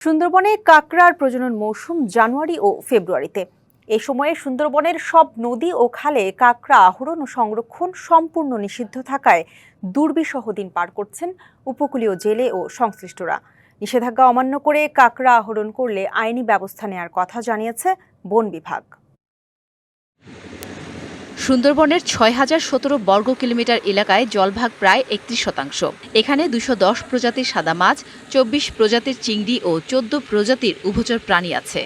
সুন্দরবনে কাঁকড়ার প্রজনন মৌসুম জানুয়ারি ও ফেব্রুয়ারিতে। এ সময়ে সুন্দরবনের সব নদী ও খালে কাঁকড়া আহরণ ও সংরক্ষণ সম্পূর্ণ নিষিদ্ধ থাকায় দুর্বিষহ দিন পার করছেন উপকূলীয় জেলে ও সংশ্লিষ্টরা। নিষেধাজ্ঞা অমান্য করে কাঁকড়া আহরণ করলে আইনি ব্যবস্থা নেওয়ার কথা জানিয়েছে বন বিভাগ। সুন্দরবনের ৬,০১৭ বর্গ কিলোমিটার এলাকায় জলভাগ প্রায় ৩১%। এখানে ২১০ প্রজাতির সাদা মাছ, ২৪ প্রজাতির চিংড়ি ও ১৪ প্রজাতির উভচর প্রাণী আছে।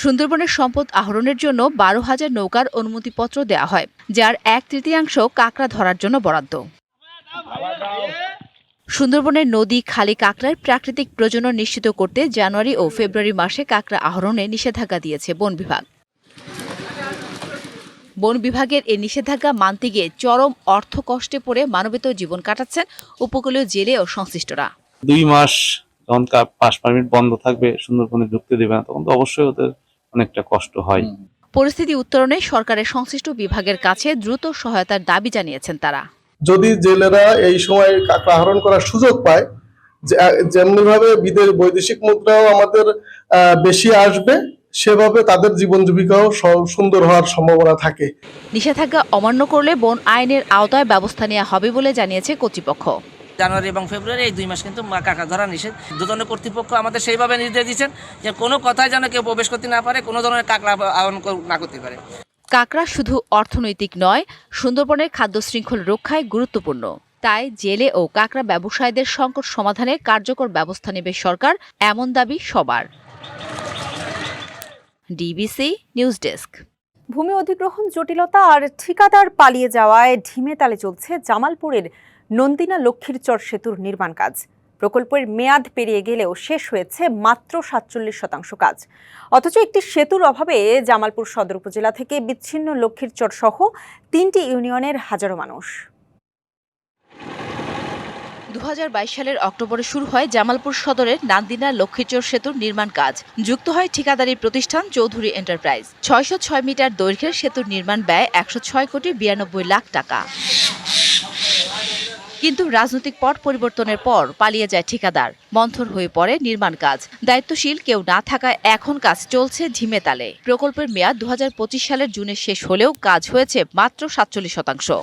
সুন্দরবনের সম্পদ আহরণের জন্য ১২,০০০ নৌকার অনুমতিপত্র দেওয়া হয়, যার ১/৩ কাঁকড়া ধরার জন্য বরাদ্দ। সুন্দরবনের নদী খালি কাঁকড়ার প্রাকৃতিক প্রজনন নিশ্চিত করতে জানুয়ারি ও ফেব্রুয়ারি মাসে কাঁকড়া আহরণে নিষেধাজ্ঞা দিয়েছে বন বিভাগ। বন বিভাগের এই নিষেধাজ্ঞা মানতে গিয়ে চরম অর্থকষ্টে পড়ে মানবেতর জীবন কাটাচ্ছেন উপকূলীয় জেলে ও সংশ্লিষ্টরা। ২ মাস যখন পাস পারমিট বন্ধ থাকবে, সুন্দরবনে ঢুকতে দেবে না, তখন তো অবশ্যই ওদের অনেকটা কষ্ট হয়। পরিস্থিতি উত্তরণে সরকারের সংশ্লিষ্ট বিভাগের কাছে দ্রুত সহায়তার দাবি জানিয়েছেন তারা। যদি জেলেরা এই সময় কাঁকড়া আহরণ করার সুযোগ পায়, যেমনিভাবে বৈদেশিক মুদ্রাও আমাদের বেশি আসবে, সেভাবে তাদের জীবন জীবিকাও সুন্দর হওয়ার সম্ভাবনা থাকে। নিষেধাজ্ঞা অমান্য করলে বন আইনের আওতায় ব্যবস্থা নেওয়া হবে বলে জানিয়েছে কর্তৃপক্ষ। জানুয়ারি এবং ফেব্রুয়ারি এই ২ মাস কিন্তু কাঁকড়া ধরা নিষেধ। দুজন কর্তৃপক্ষ আমাদের সেইভাবে নির্দেশ দিচ্ছেন যে কোনো কথায় যেন কেউ প্রবেশ করতে না পারে, কোনো ধরনের কাঁকড়া আহরণ না করতে পারে। কাঁকড়া শুধু অর্থনৈতিক নয়, সুন্দরবনের খাদ্য শৃঙ্খল রক্ষায় গুরুত্বপূর্ণ। তাই জেলে ও কাঁকড়া ব্যবসায়ীদের সংকট সমাধানে কার্যকর ব্যবস্থা নেবে সরকার, এমন দাবি সবার। DBC news desk. ভূমি অধিগ্রহণ জটিলতা আর ঠিকাদার পালিয়ে যাওয়ায় ঢিমে তালে চলছে জামালপুরের নন্দিনা লক্ষ্মীরচর সেতুর নির্মাণ কাজ। প্রকল্পের মেয়াদ পেরিয়ে গেলেও শেষ হয়েছে মাত্র ৪৭% কাজ। অথচ একটি সেতুর অভাবে জামালপুর সদর উপজেলা থেকে বিচ্ছিন্ন লক্ষ্মীরচর সহ ৩টি ইউনিয়নের হাজারো মানুষ। ২০২২ সালের অক্টোবরে শুরু হয় জামালপুর সদরের নান্দিনা লক্ষ্মীচর সেতুর নির্মাণ কাজ। যুক্ত হয় ঠিকাদারি প্রতিষ্ঠান চৌধুরী এন্টারপ্রাইজ। ৬০৬ মিটার দৈর্ঘ্যের সেতুর নির্মাণ ব্যয় ১০৬,৯২,০০,০০০ টাকা। কিন্তু রাজনৈতিক পট পরিবর্তনের পর পালিয়ে যায় ঠিকাদার, মন্থর হয়ে পড়ে নির্মাণ কাজ। দায়িত্বশীল কেউ না থাকায় এখন কাজ চলছে ঝিমে তালে। প্রকল্পের মেয়াদ ২০২৫ সালের জুনে শেষ হলেও কাজ হয়েছে মাত্র ৪৭%।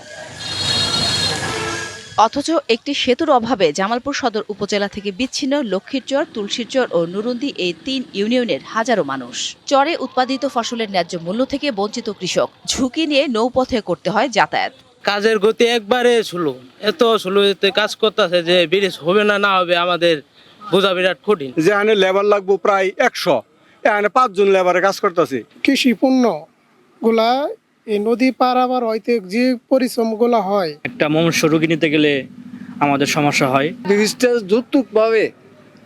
অথচ একটি সেতুর অভাবে জামালপুর সদর উপজেলা থেকে বিচ্ছিন্ন লক্ষ্মীরচর, তুলসীরচর ও নুরুন্দি এই ৩ ইউনিয়নের হাজারো মানুষ। চরে উৎপাদিত ফসলের ন্যায্য মূল্য থেকে বঞ্চিত কৃষক, ঝুঁকি নিয়ে নৌপথে করতে হয় যাতায়াত। কাজের গতি একবারে স্লো, এত স্লোতে কাজ করতেছে যে ব্রিজ হবে না হবে আমাদের বোঝা বিরাট কঠিন। যে আনে লেবার লাগবো প্রায় ১০০, এখানে ৫ জন লেবারে কাজ করতেছে। কৃষি পণ্য গুলা এই নদী পারাবার হইতে যে পরিশ্রম গুলা হয়, একটা মনুষ্য রোগী নিতে গেলে আমাদের সমস্যা হয়। ব্রিজটা যৌতুক ভাবে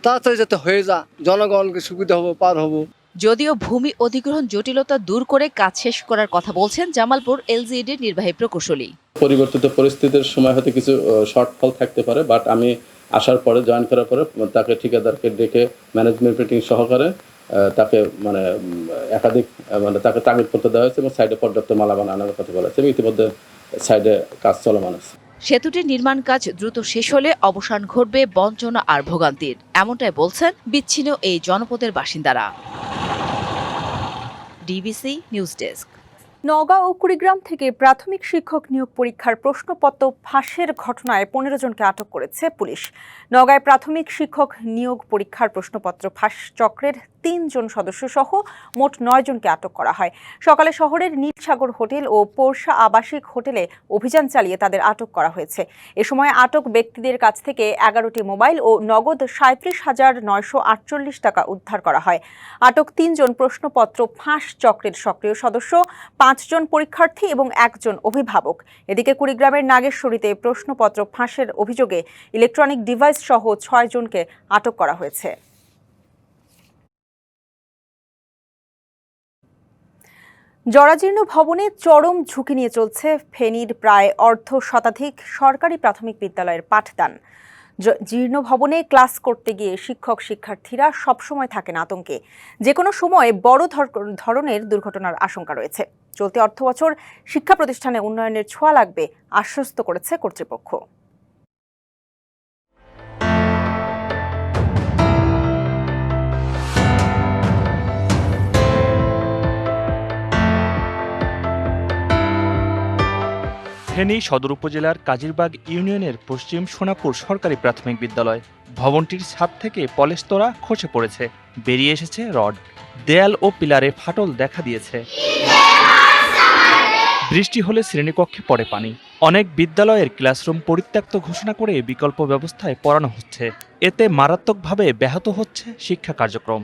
তাড়াতাড়ি যাতে হয়ে যা, জনগণকে সুবিধা হবো, পার হবো। যদিও ভূমি অধিগ্রহণ জটিলতা দূর করে কাজ শেষ করার কথা বলছেন জামালপুর এলজিইডির নির্বাহী প্রকৌশলী। পরিবর্তিত পরিস্থিতির সময় হয়তো কিছু শর্টফল থাকতে পারে, বাট আমি আসার পরে, জয়েন করার পরে তাকে ঠিকাদারকে ডেকে ম্যানেজমেন্ট মিটিং সহকারে তাকে একাধিক তাকে তাগিদ করতে দেওয়া হয়েছে এবং সাইডে পর্যাপ্ত মালামাল আনার কথা বলা হয়েছে এবং ইতিমধ্যে সাইডে কাজ চলমান আছে। সেতুটির নির্মাণ কাজ দ্রুত শেষ হলে অবসান ঘটবে বঞ্চনা আর ভোগান্তির, এমনটাই বলছেন বিচ্ছিন্ন এই জনপদের বাসিন্দারা। DBC news desk. নওগাঁ ও কুড়িগ্রাম থেকে প্রাথমিক শিক্ষক নিয়োগ পরীক্ষার প্রশ্নপত্র ফাঁসের ঘটনায় ১৫ জনকে আটক করেছে পুলিশ। নওগাঁয় প্রাথমিক শিক্ষক নিয়োগ পরীক্ষার প্রশ্নপত্র ফাঁস চক্রের ৩ জন সদস্য সহ মোট ৯ জনকে আটক করা হয়। সকালে শহরের নীলসাগর হোটেল ও পোরশা আবাসিক হোটেলে অভিযান চালিয়ে তাদের আটক করা হয়েছে। এ সময় আটক ব্যক্তিদের কাছ থেকে ১১টি মোবাইল ও নগদ ৩৭,৯৪৮ টাকা উদ্ধার করা হয়। আটক ৩ জন প্রশ্নপত্র ফাঁস চক্রের সক্রিয় সদস্য, ৫ জন পরীক্ষার্থী এবং ১ জন অভিভাবক। এদিকে কুড়িগ্রামের নাগেশ্বরীতে প্রশ্নপত্র ফাঁসের অভিযোগে ইলেকট্রনিক ডিভাইস সহ ৬ জনকে আটক করা হয়েছে। জরাজীর্ণ ভবনে চরম ঝুঁকি নিয়ে চলছে ফেনীর প্রায় অর্ধশতাধিক সরকারি প্রাথমিক বিদ্যালয়ের পাঠদান। জীর্ণ ভবনে ক্লাস করতে গিয়ে শিক্ষক শিক্ষার্থীরা সবসময় থাকেন আতঙ্কে। যে কোনো সময় বড় ধরনের দুর্ঘটনার আশঙ্কা রয়েছে। চলতি অর্থবছর শিক্ষা প্রতিষ্ঠানে উন্নয়নের ছোঁয়া লাগবে আশ্বস্ত করেছে কর্তৃপক্ষ। ফেনী সদর উপজেলার কাজিরবাগ ইউনিয়নের পশ্চিম সোনাপুর সরকারি প্রাথমিক বিদ্যালয়। ভবনটির ছাদ থেকে পলেস্তরা খসে পড়েছে, বেরিয়ে এসেছে রড, দেয়াল ও পিলারে ফাটল দেখা দিয়েছে। বৃষ্টি হলে শ্রেণীকক্ষে পড়ে পানি। অনেক বিদ্যালয়ের ক্লাসরুম পরিত্যক্ত ঘোষণা করে বিকল্প ব্যবস্থায় পড়ানো হচ্ছে। এতে মারাত্মকভাবে ব্যাহত হচ্ছে শিক্ষা কার্যক্রম।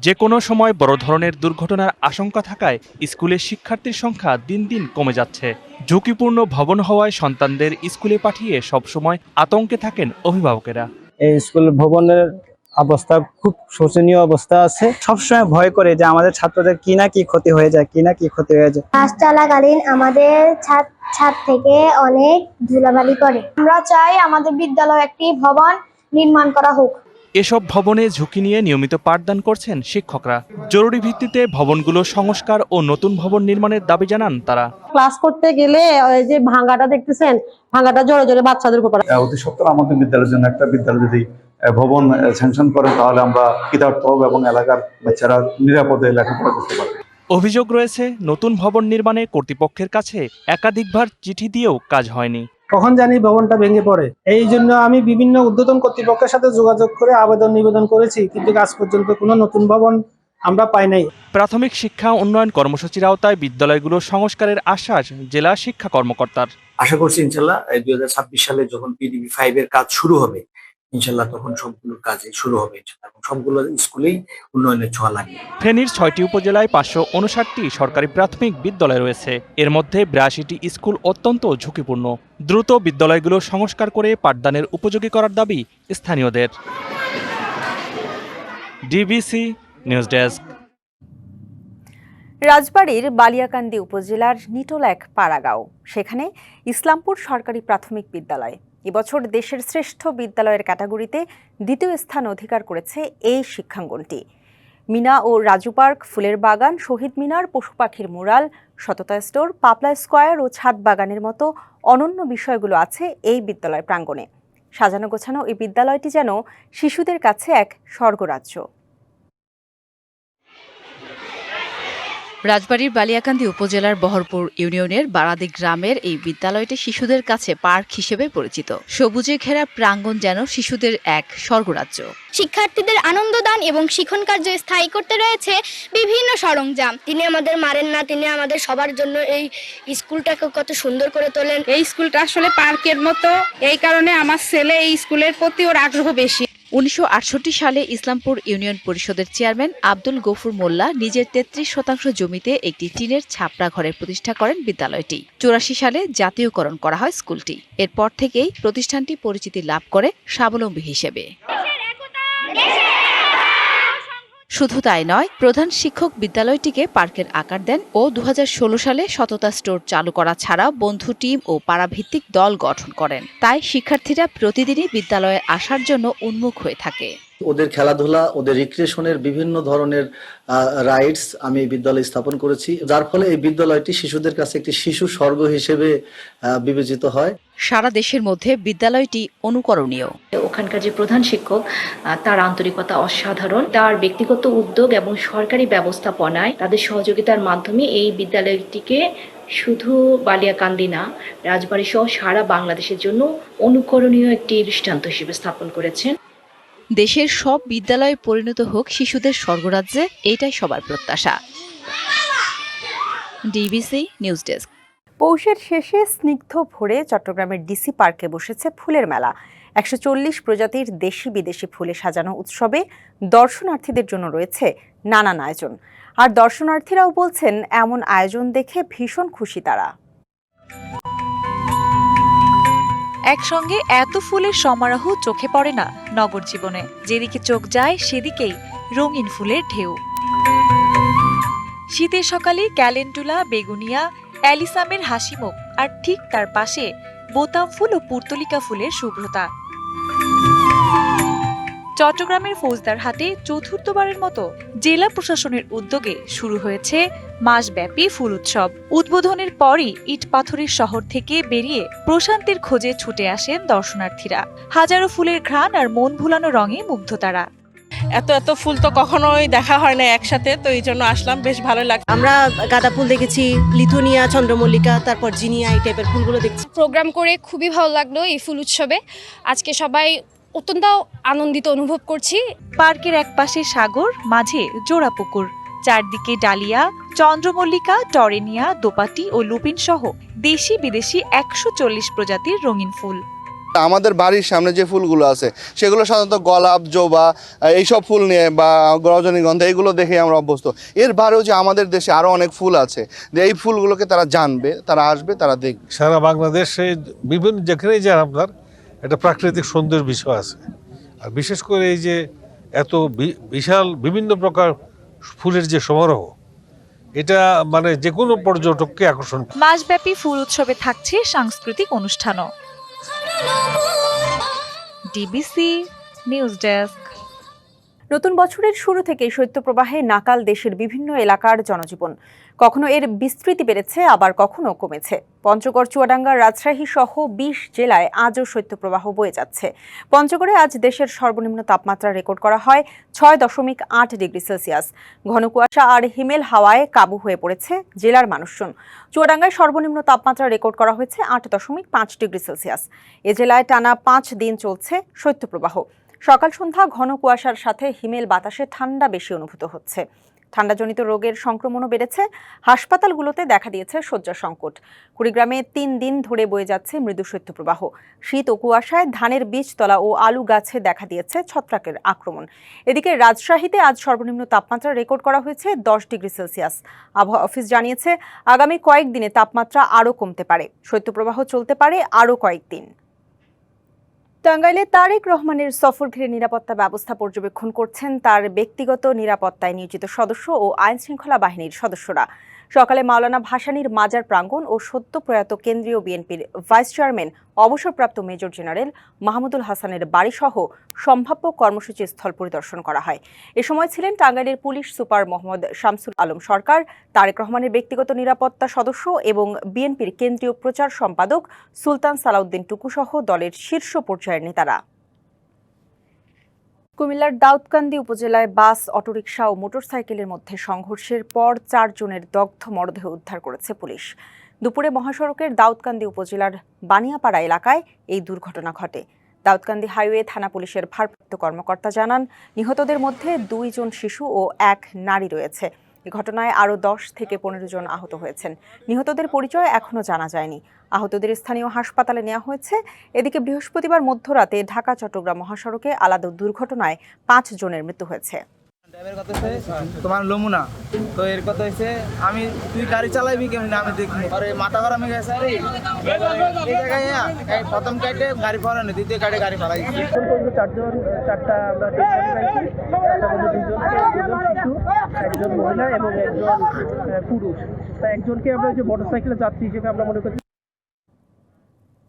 যে কোনো সময় বড় ধরনের দুর্ঘটনার আশঙ্কা থাকায় স্কুলের শিক্ষার্থীর সংখ্যা দিন দিন কমে যাচ্ছে। ঝুঁকিপূর্ণ ভবন হওয়ায় সন্তানদের স্কুলে পাঠিয়ে সবসময় আতঙ্কে থাকেন অভিভাবকেরা। এই স্কুল ভবনের অবস্থা খুব শোচনীয় অবস্থা আছে। সবসময় ভয় করে যে আমাদের ছাত্রদের কি না কি ক্ষতি হয়ে যায়। ক্লাস চলাকালীন আমাদের ছাদ থেকে অনেক ধুলাবালি পড়ে। আমরা চাই আমাদের বিদ্যালয়ে একটি ভবন নির্মাণ করা হোক। এসব ভবনে ঝুঁকি নিয়ে নিয়মিত পাঠদান করছেন শিক্ষকরা। জরুরি ভিত্তিতে ভবনগুলো সংস্কার ও নতুন ভবন নির্মাণের দাবি জানান তারা। ক্লাস করতে গেলে ওই যে ভাঙাটা দেখতেছেন, ভাঙাটা জোরে জোরে বাচ্চাদের উপর। অতি সত্বর আমাদের বিদ্যালয়ের জন্য একটা বিদ্যালয় যদি ভবন স্যাংশন করেন তাহলে আমরা কৃতার্থ হব এবং এলাকার বাচ্চারা নিরাপদে লেখাপড়া করতে পারবে। অভিযোগ রয়েছে, নতুন ভবন নির্মাণে কর্তৃপক্ষের কাছে একাধিকবার চিঠি দিয়েও কাজ হয়নি। কখন জানি ভবনটা ভেঙে পড়ে। এই জন্য আমি বিভিন্ন ঊর্ধ্বতন কর্তৃপক্ষের সাথে যোগাযোগ করে নিবেদন করেছি, কিন্তু আজ পর্যন্ত কোনো নতুন ভবন আমরা পাই নাই। প্রাথমিক শিক্ষা উন্নয়ন কর্মসূচির আওতায় বিদ্যালয়গুলো সংস্কারের আশ্বাস জেলা শিক্ষা কর্মকর্তার। আশা করছি ইনশাল্লাহ 2026 সালে যখন PDB 5 এর কাজ শুরু হবে, ইনশাল্লাহ তখন সবগুলো কাজে শুরু হবে এবং সবগুলো স্কুলেই উন্নয়নের ছোঁয়া লাগবে। ফেনীর 6টি উপজেলায় 559টি সরকারি প্রাথমিক বিদ্যালয় রয়েছে। এর মধ্যে 82টি স্কুল অত্যন্ত ঝুঁকিপূর্ণ। দ্রুত বিদ্যালয়গুলো সংস্কার করে পাঠদানের উপযোগী করার দাবি স্থানীয়দের। DBC news desk. রাজবাড়ীর বালিয়াকান্দি উপজেলার নিটোল-1 পাড়াগাঁও, সেখানে ইসলামপুর সরকারি প্রাথমিক বিদ্যালয় এবছর দেশের শ্রেষ্ঠ বিদ্যালয়ের ক্যাটাগরিতে দ্বিতীয় স্থান অধিকার করেছে এই শিক্ষাঙ্গনটি। মিনা ও রাজু পার্ক, ফুলের বাগান, শহীদ মিনার, পশু পাখির মুরাল, সততা স্টোর, পাপলা স্কয়ার ও ছাদ বাগানের মতো অনন্য বিষয়গুলো আছে এই বিদ্যালয় প্রাঙ্গণে। সাজানো গোছানো এই বিদ্যালয়টি যেন শিশুদের কাছে এক স্বর্গরাজ্য। রাজবাড়ীর বালিয়াকান্দি উপজেলার বহরপুর ইউনিয়নের বারাদি গ্রামের এই বিদ্যালয়টি শিশুদের কাছে পার্ক হিসেবে পরিচিত। সবুজে ঘেরা প্রাঙ্গণ যেন শিশুদের এক স্বর্গরাজ্য। শিক্ষার্থীদের আনন্দদান এবং শিক্ষণ কার্য স্থায়ী করতে রয়েছে বিভিন্ন সরঞ্জাম। তিনি আমাদের মারেন না, তিনি আমাদের সবার জন্য এই স্কুলটাকে কত সুন্দর করে তোলেন। এই স্কুলটা আসলে পার্কের মতো, এই কারণে আমার ছেলে এই স্কুলের প্রতি ওর আগ্রহ বেশি। 1968 সালে ইসলামপুর ইউনিয়ন পরিষদের চেয়ারম্যান আব্দুল গফুর মোল্লা নিজের 33% জমিতে একটি টিনের ছাপড়া ঘরের প্রতিষ্ঠা করেন বিদ্যালয়টি। 84 সালে জাতীয়করণ করা হয় স্কুলটি। এরপর থেকেই প্রতিষ্ঠানটি পরিচিতি লাভ করে স্বাবলম্বী হিসেবে। শুধু তাই নয়, প্রধান শিক্ষক বিদ্যালয়টিকে পার্কের আকার দেন ও 2016 সালে সততা স্টোর চালু করা ছাড়াও বন্ধু টিম ও পাড়াভিত্তিক দল গঠন করেন। তাই শিক্ষার্থীরা প্রতিদিনই বিদ্যালয়ে আসার জন্য উন্মুখ হয়ে থাকে। ওদের খেলাধুলা, ওদের রিক্রিয়েশনের বিভিন্ন ধরনের রাইডস আমি এই বিদ্যালয়ে স্থাপন করেছি, যার ফলে এই বিদ্যালয়টি শিশুদের কাছে একটি শিশু স্বর্গ হিসেবে বিবেচিত হয়। সারা দেশের মধ্যে বিদ্যালয়টি অনুকরণীয়। ওখানকার যে প্রধান শিক্ষক, তার আন্তরিকতা অসাধারণ। তার ব্যক্তিগত উদ্যোগ এবং সরকারি ব্যবস্থাপনায় তাদের সহযোগিতার মাধ্যমে এই বিদ্যালয়টিকে শুধু বালিয়াকান্দি না, রাজবাড়ী সহ সারা বাংলাদেশের জন্য অনুকরণীয় একটি দৃষ্টান্ত হিসেবে স্থাপন করেছেন। দেশের সব বিদ্যালয়ে পরিণত হোক শিশুদের স্বর্গরাজ্যে, এটাই সবার প্রত্যাশা। DBC news desk. পৌষের শেষে স্নিগ্ধ ভোরে চট্টগ্রামের ডিসি পার্কে বসেছে ফুলের মেলা। 140 প্রজাতির দেশি বিদেশি ফুলে সাজানো উৎসবে দর্শনার্থীদের জন্য রয়েছে নানান আয়োজন। আর দর্শনার্থীরাও বলছেন, এমন আয়োজন দেখে ভীষণ খুশি তারা। একসঙ্গে এত ফুলের সমারোহ চোখে পড়ে না নগর জীবনে। যেদিকে চোখ যায় সেদিকেই রঙিন ফুলের ঢেউ। শীতের সকালে ক্যালেন্ডুলা, বেগুনিয়া, অ্যালিসামের হাসিমুখ, আর ঠিক তার পাশে বোতাম ফুল ও পুর্তলিকা ফুলের শুভ্রতা। চট্টগ্রামের ফৌজদারহাটে চতুর্থবারের মতো জেলা প্রশাসনের উদ্যোগে শুরু হয়েছে মাসব্যাপী ফুল উৎসব। উদ্বোধনের পরই ইট পাথরের শহর থেকে বেরিয়ে প্রশান্তির খোঁজে ছুটে আসেন দর্শনার্থীরা। হাজারো ফুলের ঘ্রাণ আর মন ভুলানো রঙে মুগ্ধ তারা। এত ফুল তো কখনোই দেখা হয় না একসাথে, তো এই জন্য আসলাম, বেশ ভালো লাগছে। আমরা গাঁদা ফুল দেখেছি, লিথুনিয়া, চন্দ্রমল্লিকা, তারপর জিনিয়া, এই টাইপের ফুলগুলো দেখছি। প্রোগ্রাম করে খুবই ভালো লাগলো এই ফুল উৎসবে। আজকে সবাই অত্যন্ত আনন্দিত অনুভব করছি। পার্কের একপাশে সাগর, মাঝে জোড়া পুকুর, চারদিকে ডালিয়া, চন্দ্রমল্লিকা, টরেনিয়া, দোপাটি ও লুপিন সহ দেশি বিদেশি 140 প্রজাতির রঙিন ফুল। আমাদের বাড়ির সামনে যে ফুলগুলো আছে সেগুলো সাধারণত গোলাপ, জবা, এইসব ফুল নিয়ে বা রজনীগন্ধা এগুলো দেখে আমরা অভ্যস্ত। এর বাইরেও যে আমাদের দেশে আরও অনেক ফুল আছে, যে এই ফুলগুলোকে তারা জানবে, তারা আসবে, তারা দেখবে। সারা বাংলাদেশে বিভিন্ন যেখানেই যান আপনার একটা প্রাকৃতিক সৌন্দর্য বিষয় আছে, আর বিশেষ করে এই যে এত বিশাল বিভিন্ন প্রকার ফুলের যে সমারোহ, এটা মানে যে কোনো পর্যটককে আকর্ষণ। মাসব্যাপী ফুল উৎসবে থাকছে সাংস্কৃতিক অনুষ্ঠানও। DBC news desk. নতুন বছরের শুরু থেকেই শৈত্যপ্রবাহে নাকাল দেশের বিভিন্ন এলাকার জনজীবন। কখনো এর বিস্তৃতি বেড়েছে, আবার কখনো কমেছে। পঞ্চগড়, চুয়াডাঙ্গা, রাজশাহী সহ 20 জেলায় আজও শৈত্যপ্রবাহ বয়ে যাচ্ছে। পঞ্চগড়ে আজ দেশের সর্বনিম্ন তাপমাত্রা রেকর্ড করা হয় 6.8 ডিগ্রি সেলসিয়াস। ঘন কুয়াশা আর হিমেল হাওয়ায় কাবু হয়ে পড়েছে জেলার মানুষজন। চুয়াডাঙ্গায় সর্বনিম্ন তাপমাত্রা রেকর্ড করা হয়েছে 8.5 ডিগ্রি সেলসিয়াস। এ জেলায় টানা 5 দিন চলছে শৈত্যপ্রবাহ। সকাল সন্ধ্যা ঘন কুয়াশার সাথে হিমেল বাতাসে ঠান্ডা বেশি অনুভূত হচ্ছে। ঠান্ডাজনিত রোগের সংক্রমণও বেড়েছে। হাসপাতালগুলোতে দেখা দিয়েছে শয্যা সংকট। কুড়িগ্রামে 3 দিন ধরে বয়ে যাচ্ছে মৃদু শৈত্যপ্রবাহ। শীত ও কুয়াশায় ধানের বীজতলা ও আলু গাছে দেখা দিয়েছে ছত্রাকের আক্রমণ। এদিকে রাজশাহীতে আজ সর্বনিম্ন তাপমাত্রা রেকর্ড করা হয়েছে 10 ডিগ্রি সেলসিয়াস। আবহাওয়া অফিস জানিয়েছে আগামী কয়েকদিনে তাপমাত্রা আরও কমতে পারে। শৈত্যপ্রবাহ চলতে পারে আরও কয়েকদিন। টাঙ্গাইলে তারেক রহমানের সফর ঘিরে নিরাপত্তা ব্যবস্থা পর্যবেক্ষণ করছেন তার ব্যক্তিগত নিরাপত্তায় নিয়োজিত সদস্য ও আইনশৃঙ্খলা বাহিনীর সদস্যরা। সকালে মাওলানা ভাসানীর মাজার প্রাঙ্গণ ও সদ্য প্রয়াত কেন্দ্রীয় বিএনপির ভাইস চেয়ারম্যান অবসরপ্রাপ্ত মেজর জেনারেল মাহমুদুল হাসানের বাড়িসহ সম্ভাব্য কর্মসূচি স্থল পরিদর্শন করা হয়। এ সময় ছিলেন টাঙ্গাইলের পুলিশ সুপার মোহাম্মদ শামসুল আলম সরকার, তারেক রহমানের ব্যক্তিগত নিরাপত্তা সদস্য এবং বিএনপির কেন্দ্রীয় প্রচার সম্পাদক সুলতান সালাউদ্দিন টুকু সহ দলের শীর্ষ পর্যায়ের নেতারা। কুমিল্লার দাউদকান্দি উপজেলায় বাস, অটোরিকশা ও মোটরসাইকেলের মধ্যে সংঘর্ষের পর 4 জনের দগ্ধ মরদেহ উদ্ধার করেছে পুলিশ। দুপুরে মহাসড়কের দাউদকান্দি উপজেলার বানিয়াপাড়া এলাকায় এই দুর্ঘটনা ঘটে। দাউদকান্দি হাইওয়ে থানা পুলিশের ভারপ্রাপ্ত কর্মকর্তা জানান, নিহতদের মধ্যে 2 জন শিশু ও 1 নারী রয়েছে। এ ঘটনায় আরও 10 থেকে 15 জন আহত হয়েছেন। নিহতদের পরিচয় এখনও জানা যায়নি। আহতদের স্থানীয় হাসপাতালে নেওয়া হয়েছে। এদিকে বৃহস্পতিবার মধ্যরাতে ঢাকা চট্টগ্রাম মহাসড়কে আলাদা দুর্ঘটনায় 5 জনের মৃত্যু হয়েছে। তোমার লমুনা তো এর কথা হয়েছে, তুই গাড়ি চালাইবি কেমন আমি দেখি, আরে মাথা গরমে গেছে। এই জায়গায় প্রথম কাটে গাড়ি ফলানো, দ্বিতীয় কাটে গাড়ি ফলাই। 4টা আমরা একজন মহিলা এবং একজন পুরুষ, তা একজনকে আমরা যে মোটরসাইকেলে যাত্রী হিসেবে আমরা মনে করি।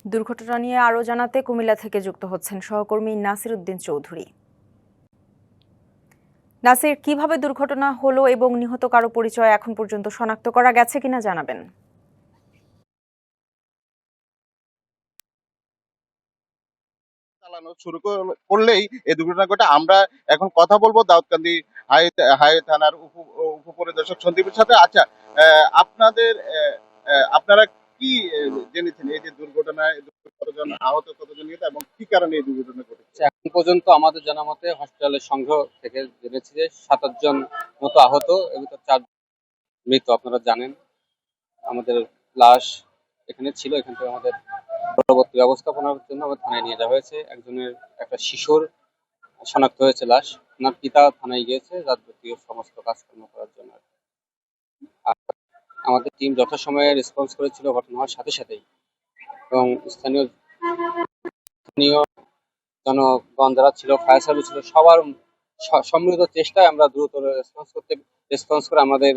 দুর্ঘটনা নিয়ে আরও জানাতে কুমিল্লা থেকে যুক্ত হচ্ছেন সহকর্মী নাসির উদ্দিন চৌধুরী। নাসির, কিভাবে দুর্ঘটনা হলো এবং নিহত কারো পরিচয় এখন পর্যন্ত শনাক্ত করা গেছে কিনা জানাবেন। চালানো শুরু করলেই এই দুর্ঘটনা ঘটে। আমরা এখন কথা বলবো দাউদকান্দি হাইওয়ে থানার উপপরিদর্শক সন্দীপের সাথে। আচ্ছা, আপনারা কি জেনেছেন এই যে দুর্ঘটনায় কতজন আহত, কতজন নিহত এবং কি কারণে এই দুর্ঘটনা ঘটেছে? এখন পর্যন্ত আমাদের জানা মতে হসপিটালের সংঘ থেকে জেনেছি যে 27 জন মতো আহত এবং 4 মৃত। আপনারা জানেন আমাদের লাশ এখানে ছিল, এখান থেকে আমাদের পরবর্তী ব্যবস্থাপনার জন্য আমাদের থানায় নিয়ে যাওয়া হয়েছে। একটা শিশুর শনাক্ত হয়েছে লাশ, ওনার পিতা থানায় গিয়েছে যাবতীয় সমস্ত কাজকর্ম করার জন্য। আমাদের টিম যথাসময়ে রেসপন্স করেছিল ঘটনা হওয়ার সাথে সাথেই, এবং স্থানীয় জনগণ যারা ছিল, ফায়ার সার্ভিস ছিল, সবার সম্মিলিত চেষ্টায় আমরা দ্রুত রেসপন্স করে আমাদের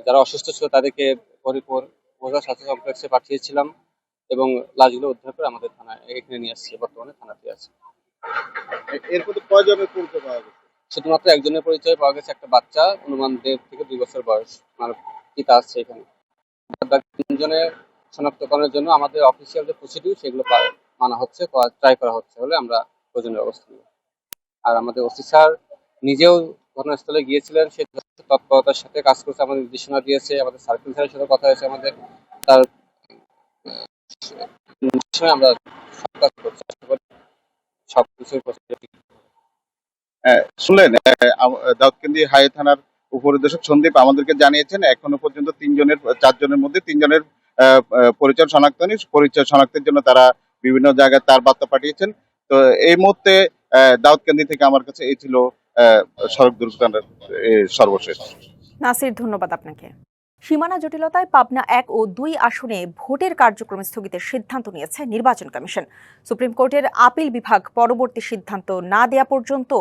যারা অসুস্থ ছিল তাদেরকে হরিপুর উপজেলা স্বাস্থ্য কমপ্লেক্সে পাঠিয়েছিলাম এবং লাশগুলো উদ্ধার করে আমাদের থানায় এখানে নিয়ে আসছে। বর্তমানে থানাতে আছে। এর মধ্যে কয়জনের পরিচয় পাওয়া গেছে? শুধুমাত্র একজনের পরিচয় পাওয়া গেছে, একটা বাচ্চা, অনুমান 1.5 থেকে 2 বছর বয়স, আমার পিতা আসছে এখানে। 3 জনের শনাক্তকরণের জন্য আমাদের অফিসিয়াল যে প্রসিডিউর সেগুলো মানা হচ্ছে, ট্রাই করা হচ্ছে, হলে আমরা প্রয়োজনীয় ব্যবস্থা নেব। আর আমাদের ওসি স্যার নিজেও ঘটনাস্থলে গিয়েছিলেন, সে তৎপরতার সাথে কাজ করছে, আমাদের নির্দেশনা দিয়েছে, আমাদের সার্কেল স্যারের সাথে কথা হয়েছে আমাদের, তার নির্দেশনায় আমরা সব কাজ করছি, আশা করি সবকিছুর শুনলেন দাউদকান্দি হাই থানার উপপরিদর্শক সন্দীপ আমাদেরকে জানিয়েছেন এখনো পর্যন্ত 4জনের মধ্যে 3জনের পরিচয় শনাক্ত হয়নি। পরিচয় শনাক্তের জন্য তারা বিভিন্ন জায়গায় তার বার্তা পাঠিয়েছেন। তো এই মুহূর্তে দাউদকান্দি থেকে আমার কাছে এই ছিল সড়ক দুর্ঘটনার সর্বশেষ। নাসির, ধন্যবাদ আপনাকে। সীমানা জটিলতায় পাবনা 1 ও 2 আসনে ভোটের কার্যক্রম স্থগিতের সিদ্ধান্ত নিয়েছে নির্বাচন কমিশন। সুপ্রিম কোর্টের আপিল বিভাগ পরবর্তী সিদ্ধান্ত না দেয়া পর্যন্ত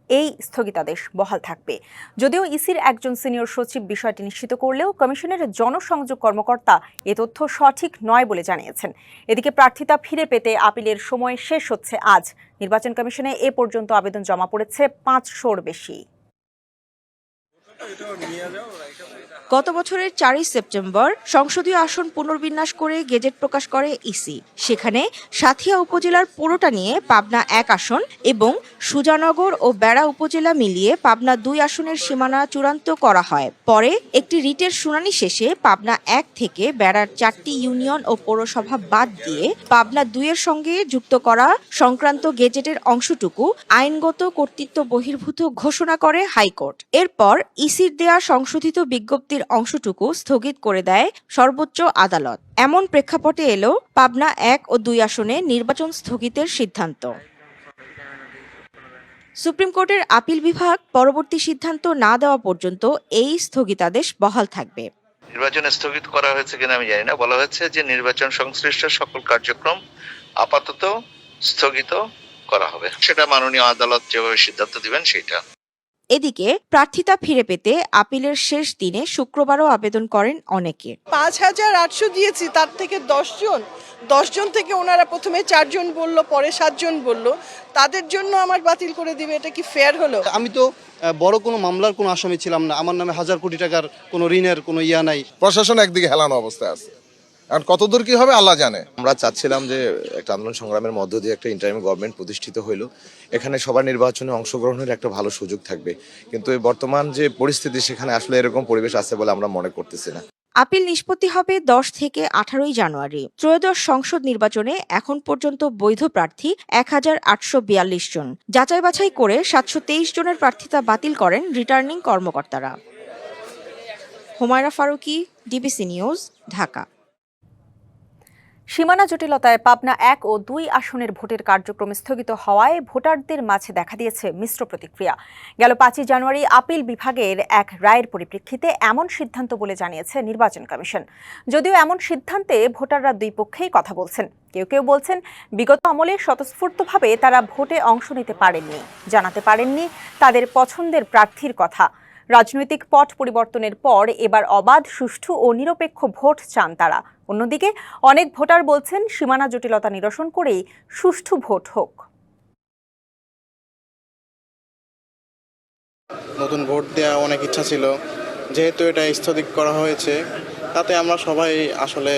এই স্থগিতাদেশ বহাল থাকবে। যদিও ইসির একজন সিনিয়র সচিব বিষয়টি নিশ্চিত করলেও কমিশনের জনসংযোগ কর্মকর্তা এ তথ্য সঠিক নয় বলে জানিয়েছেন। এদিকে প্রার্থিতা ফিরে পেতে আপিলের সময় শেষ হচ্ছে আজ। নির্বাচন কমিশনে এ পর্যন্ত আবেদন জমা পড়েছে 500-র বেশি। গত বছরের 4 সেপ্টেম্বর সংসদীয় আসন পুনর্বিন্যাস করে গেজেট প্রকাশ করে ইসি। সেখানে সাঁথিয়া উপজেলার পুরোটা নিয়ে পাবনা 1 আসন এবং সুজানগর ও বেড়া উপজেলা মিলিয়ে পাবনা 2 আসনের সীমানা চূড়ান্ত করা হয়। পরে একটি রিটের শুনানি শেষে পাবনা 1 থেকে বেড়ার 4টি ইউনিয়ন ও পৌরসভা বাদ দিয়ে পাবনা 2 এর সঙ্গে যুক্ত করা সংক্রান্ত গেজেটের অংশটুকু আইনগত কর্তৃত্ব বহির্ভূত ঘোষণা করে হাইকোর্ট। এরপর ইসির দেয়া সংশোধিত বিজ্ঞপ্তির অংশটুকু স্থগিত করে দেয় সর্বোচ্চ আদালত। এমন প্রেক্ষাপটে এলো পাবনা 1 ও 2 আসনে নির্বাচন স্থগিতের সিদ্ধান্ত। সুপ্রিম কোর্টের আপিল বিভাগ পরবর্তী সিদ্ধান্ত না দেওয়া পর্যন্ত এই স্থগিতাদেশ বহাল থাকবে। নির্বাচন স্থগিত করা হয়েছে কিনা আমি জানি না। বলা হয়েছে যে নির্বাচন সংশ্লিষ্ট সকল কার্যক্রম আপাতত স্থগিত করা হবে, সেটা মাননীয় আদালত যেভাবে সিদ্ধান্ত দিবেন সেটা। এদিকে প্রার্থিতা ফিরে পেতে আপিলের শেষ দিনে শুক্রবারও আবেদন করেন অনেকে। 5800 দিয়েছি, তার থেকে 10 জন থেকে ওনারা প্রথমে 4 জন বলল, পরে 7 জন বলল, তাদের জন্য আমার বাতিল করে দিবে, এটা কি ফেয়ার হলো? আমি তো বড় কোনো মামলার কোনো আসামি ছিলাম না, আমার নামে 1000 কোটি টাকার কোনো ঋণের কোনো ইয়া নাই। প্রশাসন একদিকে হেলানো অবস্থায় আছে, এখন কতদূর কি হবে আল্লাহ জানে। আমরা চাচ্ছিলাম যে একটা আন্দোলন সংগ্রামের মধ্য দিয়ে একটা ইন্টারিম গভর্নমেন্ট প্রতিষ্ঠিত হইলো, এখানে সবার নির্বাচনে অংশগ্রহণের একটা ভালো সুযোগ থাকবে, কিন্তু এই বর্তমান যে পরিস্থিতি সেখানে আসলে এরকম পরিবেশ আছে বলে আমরা মনে করতেছি না। আপিল নিষ্পত্তি হবে 10 থেকে 18 জানুয়ারি। ত্রয়োদশ সংসদ নির্বাচনে এখন পর্যন্ত বৈধ প্রার্থী 1842 জন। যাচাই বাছাই করে 723 জনের প্রার্থিতা বাতিল করেন রিটার্নিং কর্মকর্তারা। Humaira Faruki, DBC news, Dhaka. সীমানা জটিলতায় পাবনা 1 ও 2 আসনের ভোটের কার্যক্রম স্থগিত হওয়ায় ভোটারদের মাঝে দেখা দিয়েছে মিশ্র প্রতিক্রিয়া। গেল 5 জানুয়ারি আপিল বিভাগের এক রায়ের পরিপ্রেক্ষিতে এমন সিদ্ধান্ত বলে জানিয়েছে নির্বাচন কমিশন। যদিও এমন সিদ্ধান্তে ভোটাররা দুই পক্ষেই কথা বলছেন। কেউ কেউ বলছেন বিগত আমলে স্বতঃস্ফূর্তভাবে তারা ভোটে অংশ নিতে পারেননি, জানাতে পারেননি তাদের পছন্দের প্রার্থীর কথা। রাজনৈতিক পট পরিবর্তনের পর এবার অবাধ, সুষ্ঠু ও নিরপেক্ষ ভোট চান তারা। অন্যদিকে অনেক ভোটার বলছেন সীমানা জটিলতা নিরসন করেই সুষ্ঠু ভোট হোক। নতুন ভোট দেওয়া অনেক ইচ্ছা ছিল, যেহেতু এটা স্থগিত করা হয়েছে তাতে আমরা সবাই আসলে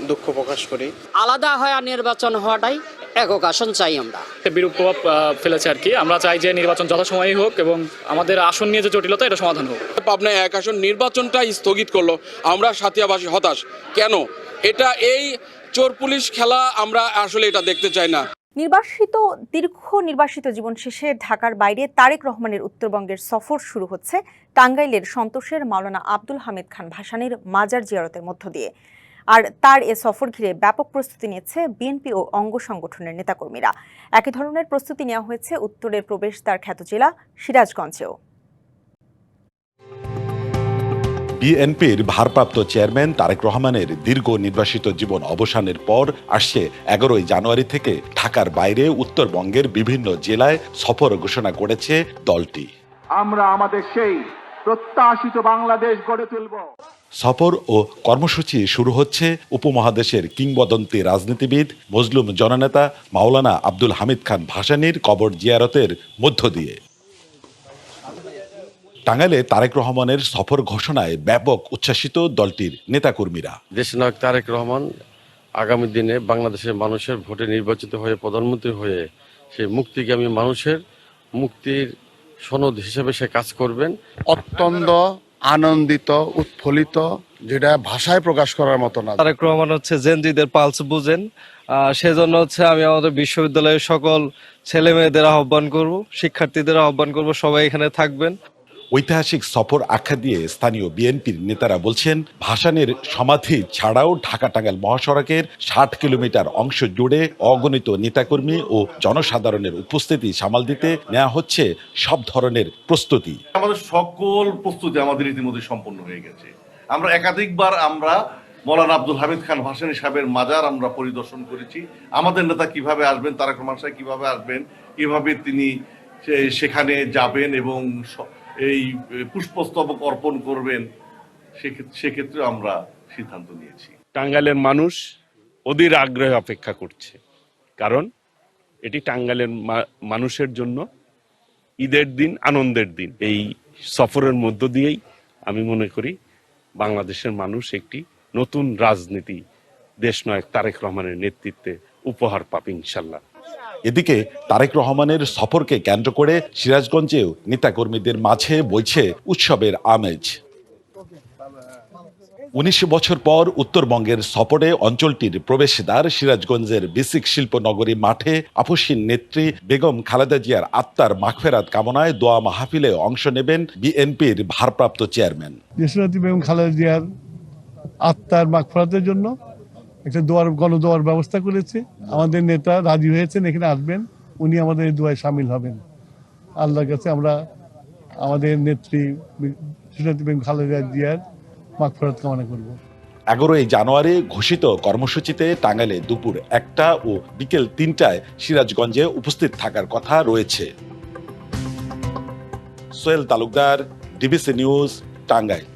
দুঃখ প্রকাশ করি। আলাদা হয় নির্বাচন হওয়াটাই একক আসন চাই, আমরা বিরূপ প্রভাব ফেলেছে আর কি। আমরা চাই যে নির্বাচন যথাসময়ে হোক এবং আমাদের আসন নিয়ে যে জটিলতা এটা সমাধান হোক। পাবনা 1 আসন নির্বাচনটা স্থগিত করলো, আমরা সাথিয়াবাসী হতাশ। কেন? এটা এই চোর পুলিশ খেলা, আমরা আসলে এটা দেখতে চাই না। দীর্ঘ নির্বাসিত জীবন শেষে ঢাকার বাইরে তারেক রহমানের উত্তরবঙ্গের সফর শুরু হচ্ছে টাঙ্গাইলের সন্তোষের মাওলানা আব্দুল হামিদ খান ভাসানীর মাজার জিয়ারতের মধ্য দিয়ে। আর তার এ সফর ঘিরে ব্যাপক প্রস্তুতি নিচ্ছে বিএনপি ও অঙ্গ সংগঠনের নেতাকর্মীরা। একই ধরনের প্রস্তুতি নেওয়া হয়েছে উত্তরের প্রবেশদ্বার খ্যাত জেলা সিরাজগঞ্জেও। বিএনপির ভারপ্রাপ্ত চেয়ারম্যান তারেক রহমানের দীর্ঘ নির্বাসিত জীবন অবসানের পর আসছে 11 জানুয়ারি থেকে ঢাকার বাইরে উত্তরবঙ্গের বিভিন্ন জেলায় সফর ঘোষণা করেছে দলটি। আমরা আমাদের সেই প্রত্যাশিত বাংলাদেশ গড়ে তুলব। সফর ও কর্মসূচি শুরু হচ্ছে উপমহাদেশের কিংবদন্তি রাজনীতিবিদ মজলুম জননেতা মাওলানা আব্দুল হামিদ খান ভাসানীর কবর জিয়ারতের মধ্য দিয়ে। টাঙ্গাইলে তারেক রহমানের সফর ঘোষণায় ব্যাপক উচ্ছ্বাসিত দলটির নেতাকর্মীরা। দেশনায়ক তারেক রহমান আগামী দিনে বাংলাদেশের মানুষের ভোটে নির্বাচিত হয়ে প্রধানমন্ত্রী হয়ে সেই মুক্তিগামী মানুষের মুক্তির সনদ হিসেবে সে কাজ করবেন। অত্যন্ত আনন্দিত, উৎফুল্লিত, যেটা ভাষায় প্রকাশ করার মতো না। তারেক রহমান হচ্ছে জেনজিদের পালস বুঝেন, সেজন্য হচ্ছে আমি আমাদের বিশ্ববিদ্যালয়ের সকল ছেলে মেয়েদের আহ্বান করব, শিক্ষার্থীদের আহ্বান করব, সবাই এখানে থাকবেন। ঐতিহাসিক সফর আখ্যা দিয়ে স্থানীয় বিএনপির নেতারা বলছেন, ভাসানের সমাধি ছাড়াও ঢাকা টাঙ্গাইল মহাসড়কের 60 কিলোমিটার অংশ জুড়ে অগণিত নেতাকর্মী ও জনসাধারণের উপস্থিতি সামাল দিতে নেওয়া হচ্ছে সব ধরনের প্রস্তুতি। আমাদের সকল প্রস্তুতি আমাদের ইতিমধ্যে সম্পন্ন হয়ে গেছে। আমরা একাধিকবার মৌলানা আব্দুল হামিদ খান ভাসানী সাহেবের মাজার আমরা পরিদর্শন করেছি। আমাদের নেতা কিভাবে আসবেন, তারেক রহমান সাহেব কিভাবে আসবেন, কিভাবে তিনি সেখানে যাবেন এবং এই পুষ্পস্তবক অর্পণ করবেন, সেক্ষেত্রে আমরা সিদ্ধান্ত নিয়েছি। টাঙ্গাইলের মানুষ অধীর আগ্রহে অপেক্ষা করছে, কারণ এটি টাঙ্গাইলের মানুষের জন্য ঈদের দিন, আনন্দের দিন। এই সফরের মধ্য দিয়েই আমি মনে করি বাংলাদেশের মানুষ একটি নতুন রাজনীতি দেশনায়ক তারেক রহমানের নেতৃত্বে উপহার পাবে ইনশাল্লাহ। এদিকে তারেক রহমানের সফরকে কেন্দ্র করে সিরাজগঞ্জেও নেতাকর্মীদের মাঝে বইছে উৎসবের আমেজ। 19 বছর পর উত্তরবঙ্গের সফরে অঞ্চলটির প্রবেশদ্বার সিরাজগঞ্জের বেসিক শিল্পনগরী মাঠে আপসীন নেত্রী বেগম খালেদা জিয়ার আত্মার মাগফেরাত কামনায় দোয়া মাহফিলে অংশ নেবেন বিএনপির ভারপ্রাপ্ত চেয়ারম্যান। দেশনেত্রী বেগম খালেদা জিয়ার আত্মার মাগফিরাতের জন্য একটা গণদোয়ার ব্যবস্থা করেছে। আমাদের নেতা রাজি হয়েছেন, এখানে আসবেন, উনি আমাদের এই দোয়ায় সামিল হবেন। আল্লাহর কাছে আমরা আমাদের নেত্রী বেগম খালেদা জিয়ার মাগফিরাত কামনা করব। 11 জানুয়ারি ঘোষিত কর্মসূচিতে টাঙ্গাইলে দুপুর 1টা ও বিকেল 3টায় সিরাজগঞ্জে উপস্থিত থাকার কথা রয়েছে। Sohel Talukdar, DBC news, Tangail.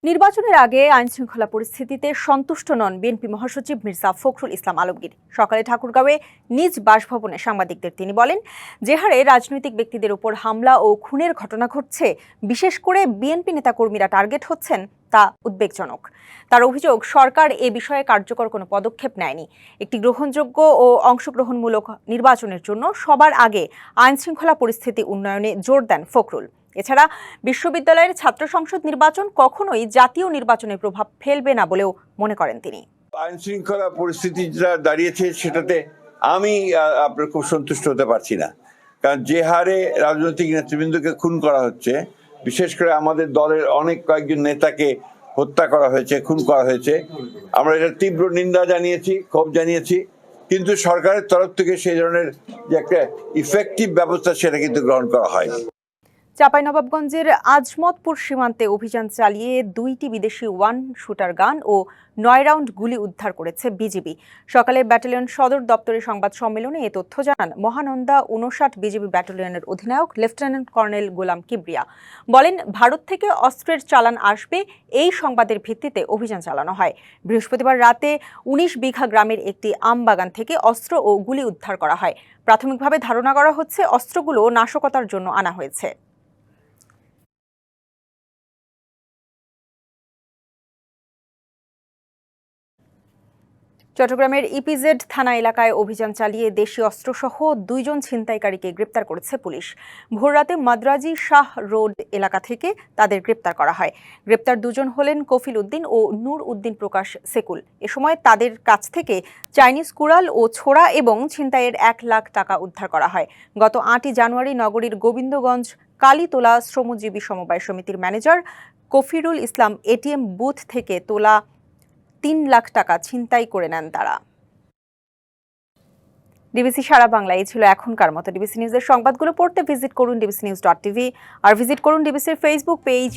নির্বাচনের আগে আইনশৃঙ্খলা পরিস্থিতিতে সন্তুষ্ট নন বিএনপি মহাসচিব মির্জা ফখরুল ইসলাম আলমগীর। সকালে ঠাকুরগাঁওয়ে নিজ বাসভবনে সাংবাদিকদের তিনি বলেন, যে হারে রাজনৈতিক ব্যক্তিদের উপর হামলা ও খুনের ঘটনা ঘটছে, বিশেষ করে বিএনপি নেতাকর্মীরা টার্গেট হচ্ছেন, তা উদ্বেগজনক। তার অভিযোগ, সরকার এ বিষয়ে কার্যকর কোনো পদক্ষেপ নেয়নি। একটি গ্রহণযোগ্য ও অংশগ্রহণমূলক নির্বাচনের জন্য সবার আগে আইনশৃঙ্খলা পরিস্থিতি উন্নয়নে জোর দেন ফখরুল। এছাড়া বিশ্ববিদ্যালয়ের ছাত্র সংসদ নির্বাচন কখনোই জাতীয় নির্বাচনে প্রভাব ফেলবে না বলেও মনে করেন তিনি। আইন শৃঙ্খলা পরিস্থিতি যা দাঁড়িয়েছে সেটাতে আমি আপনার খুব সন্তুষ্ট হতে পারছি না, কারণ যে হারে রাজনৈতিক নেতৃবৃন্দকে খুন করা হচ্ছে, বিশেষ করে আমাদের দলের কয়েকজন নেতাকে হত্যা করা হয়েছে, খুন করা হয়েছে, আমরা এটা তীব্র নিন্দা জানিয়েছি, ক্ষোভ জানিয়েছি, কিন্তু সরকারের তরফ থেকে সেই ধরনের যে একটা ইফেক্টিভ ব্যবস্থা সেটা কিন্তু গ্রহণ করা হয়নি। চাঁপাইনবাবগঞ্জের আজমতপুর সীমান্তে অভিযান চালিয়ে 2টি বিদেশি ওয়ান শুটার গান ও 9 রাউন্ড গুলি উদ্ধার করেছে বিজিবি। সকালে ব্যাটালিয়ন সদর দপ্তরে সংবাদ সম্মেলনে এ তথ্য জানান মহানন্দা 59 বিজিবি ব্যাটালিয়নের অধিনায়ক লেফটেন্যান্ট কর্নেল গোলাম কিবরিয়া। বলেন, ভারত থেকে অস্ত্রের চালান আসবে, এই সংবাদের ভিত্তিতে অভিযান চালানো হয়। বৃহস্পতিবার রাতে 19 বিঘা গ্রামের একটি আম বাগান থেকে অস্ত্র ও গুলি উদ্ধার করা হয়। প্রাথমিকভাবে ধারণা করা হচ্ছে অস্ত্রগুলো নাশকতার জন্য আনা হয়েছে। চট্টগ্রামের ইপিজেড থানা এলাকায় অভিযান চালিয়ে দেশি অস্ত্রসহ 2 জন ছিনতাইকারীকে গ্রেপ্তার করেছে পুলিশ। ভোররাতে মাদ্রাজি শাহ রোড এলাকা থেকে তাদের গ্রেপ্তার করা হয়। গ্রেপ্তার 2 জন হলেন কফিল উদ্দিন ও নূর উদ্দিন প্রকাশ সেকুল। এ সময় তাদের কাছ থেকে চাইনিজ কুড়াল ও ছোড়া এবং ছিনতাইয়ের 1 লাখ টাকা উদ্ধার করা হয়। গত 8 জানুয়ারি নগরীর গোবিন্দগঞ্জ কালীতোলা শ্রমজীবী সমবায় সমিতির ম্যানেজার কফিরুল ইসলাম এটিএম বুথ থেকে তোলা 3 লাখ টাকা ছিনতাই করে নেন তারা। ডিবিসি সারা বাংলা এই ছিল এখনকার মতো। ডিবিসি নিউজের সংবাদগুলো পড়তে ভিজিট করুন dbcnews.tv আর ভিজিট করুন ডিবিসির ফেসবুক পেজ।